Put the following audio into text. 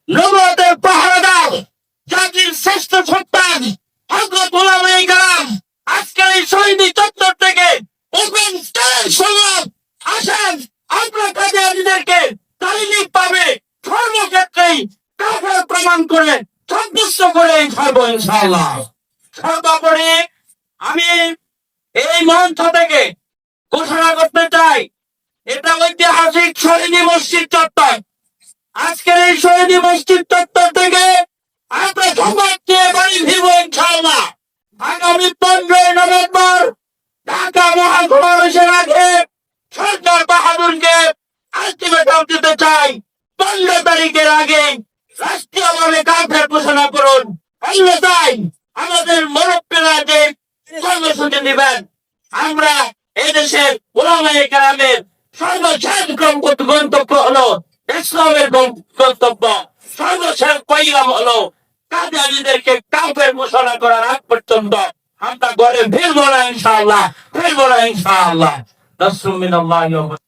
নবুয়তের পাহারাদার, জাতির শ্রেষ্ঠ সন্তান হযরত উলামায়ে কেরাম আজকের এই শহীদি চত্বর থেকে ওপেন স্টেজ সংলাপ আসেন। আমরা কাদিয়ানীদেরকে তালিম পাবে সর্বক্ষেত্রেই কাফের প্রমাণ করে সন্তুষ্ট করে ছাড়বো ইনশাআল্লাহ। সর্বোপরি আমি এই মঞ্চ থেকে ঘোষণা করতে চাই, এটা ঐতিহাসিক শহীদি মসজিদ চত্বর। আজকের এই শহীদি মসজিদ চত্বর থেকে আমরা সংবাদ নিয়ে বাড়ি ফিরবো ইনশাআল্লাহ। আগামী 15 নভেম্বর ঢাকা মহাসমাবেশের আগে সরকার বাহাদুরকে আলটিমেটাম দিতে চাই, 15 তারিখের আগে রাষ্ট্রীয়ভাবে কাফের ঘোষণা করুন। অন্যথায় আমাদের মুরব্বীরা যে কর্মসূচি দিবেন, আমরা এদেশের উলামায়ে কেরামের সর্বশেষ গন্তব্য হলো ইসলামের গন্তব্য, সর্বশেষ পয়গাম হলো কাদিয়ানীদেরকে কাফের ঘোষণা করার আগ পর্যন্ত আমরা ঘরে ফিরবো না ইনশাআল্লাহ, ফিরবো না ইনশাআল্লাহ। নাসরুম মিনাল্লাহি ওয়া